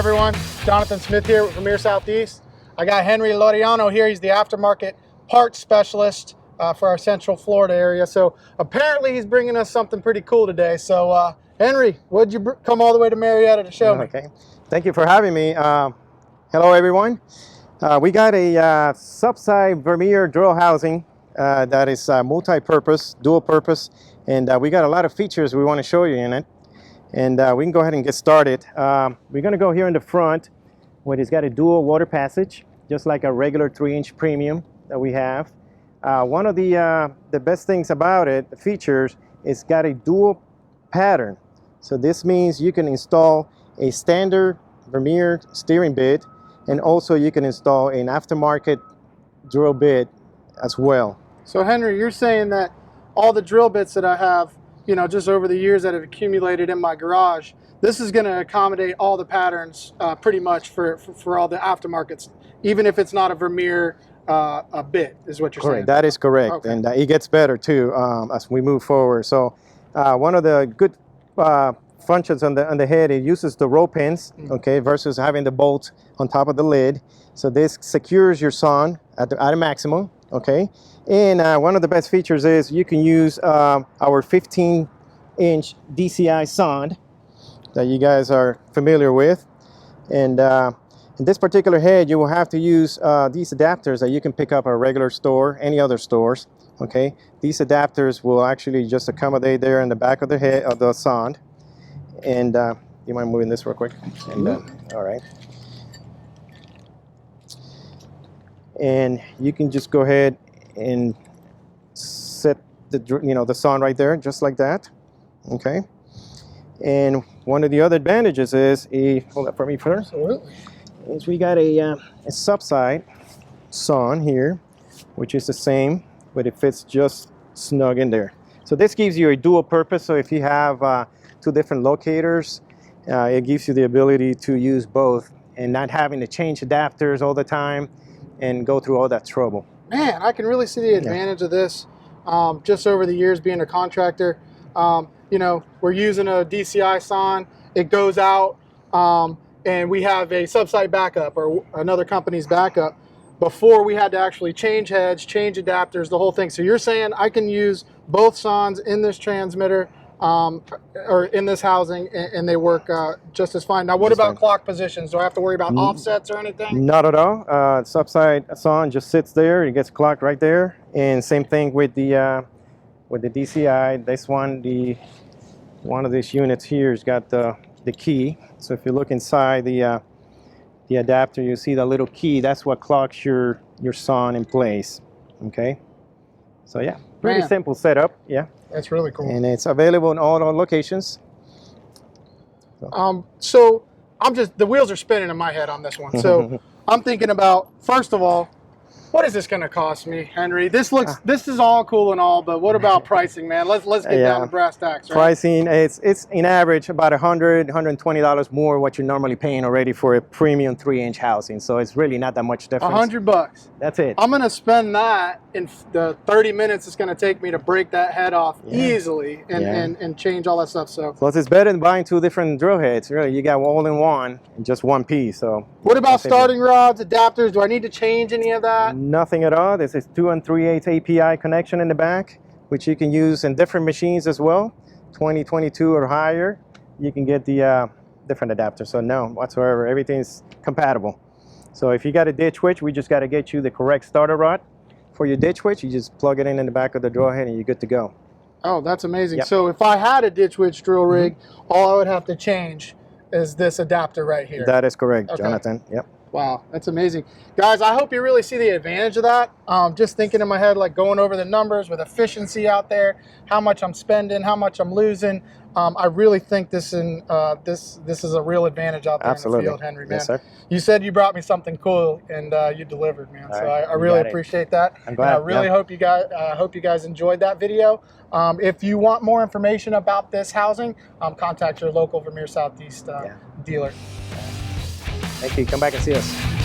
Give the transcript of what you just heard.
everyone, Jonathan Smith here with Vermeer Southeast. I got Henry Laureano here. He's the aftermarket parts specialist for our Central Florida area. So apparently he's bringing us something pretty cool today. So Henry, what'd you come all the way to Marietta to show me? Okay, thank you for having me. Hello everyone. We got a Subsite Vermeer drill housing that is multi-purpose, dual purpose, and we got a lot of features we want to show you in it. And we can go ahead and get started. We're going to go here in the front where it's got a dual water passage, just like a regular 3-inch premium that we have. One of the best things about it, the features, it's got a dual pattern. So this means you can install a standard Vermeer steering bit, and also you can install an aftermarket drill bit as well. So Henry, you're saying that all the drill bits that I have, you know, just over the years that have accumulated in my garage, this is going to accommodate all the patterns pretty much for all the aftermarkets, even if it's not a Vermeer a bit, is what you're saying? Correct, that is correct. Okay. And it gets better too as we move forward. So one of the good functions on the head, it uses the roll pins, okay, versus having the bolt on top of the lid. So this secures your son at a maximum, okay. And one of the best features is you can use our 15-inch DCI sonde that you guys are familiar with. And in this particular head, you will have to use these adapters that you can pick up at a regular store, any other stores, okay. These adapters will actually just accommodate there in the back of the head of the sonde. And you mind moving this real quick? And, all right. And you can just go ahead and set the sonde right there, just like that. Okay. And one of the other advantages is hold that for me first. Absolutely. Is we got a Subsite sonde here, which is the same, but it fits just snug in there. So this gives you a dual purpose. So if you have two different locators, it gives you the ability to use both and not having to change adapters all the time and go through all that trouble. Man, I can really see the advantage of this. Just over the years being a contractor, you know, we're using a DCI sonde, it goes out, and we have a Subsite backup or another company's backup. Before we had to actually change heads, change adapters, the whole thing. So you're saying I can use both sondes in this transmitter or in this housing, and they work just as fine. Now, what about clock positions? Do I have to worry about offsets or anything? Not at all. Subsite sonde just sits there. It gets clocked right there. And same thing with the DCI. This one of these units here has got the key. So if you look inside the adapter, you see the little key. That's what clocks your sonde in place. Okay. So yeah, pretty simple setup. Yeah. That's really cool. And it's available in all our locations. So the wheels are spinning in my head on this one. So I'm thinking about, first of all, what is this going to cost me, Henry? This is all cool and all, but what about pricing, man? Let's get down to brass tacks. Right? Pricing, it's in average about $100, $120 more what you're normally paying already for a premium 3-inch housing. So it's really not that much difference. $100. That's it. I'm going to spend that in the 30 minutes it's going to take me to break that head off easily and change all that stuff. So plus it's better than buying 2 different drill heads. Really, you got all in one in just one piece. So what about starting rods, adapters? Do I need to change any of that? Nothing at all. This is 2 3/8 API connection in the back, which you can use in different machines as well. 2022 or higher, you can get the different adapters. So no, whatsoever, everything's compatible. So if you got a ditch switch, we just got to get you the correct starter rod for your ditch switch. You just plug it in the back of the drill head and you're good to go. Oh, that's amazing. Yep. So if I had a ditch switch drill rig, all I would have to change is this adapter right here. That is correct, Jonathan. Yep. Wow, that's amazing. Guys, I hope you really see the advantage of that. Just thinking in my head, like going over the numbers with efficiency out there, how much I'm spending, how much I'm losing. I really think this is a real advantage out there in the field, Henry, man. Yes, sir. You said you brought me something cool, and you delivered, man. So I really appreciate that. I'm glad. And I really hope you guys enjoyed that video. If you want more information about this housing, contact your local Vermeer Southeast dealer. Thank you. Come back and see us.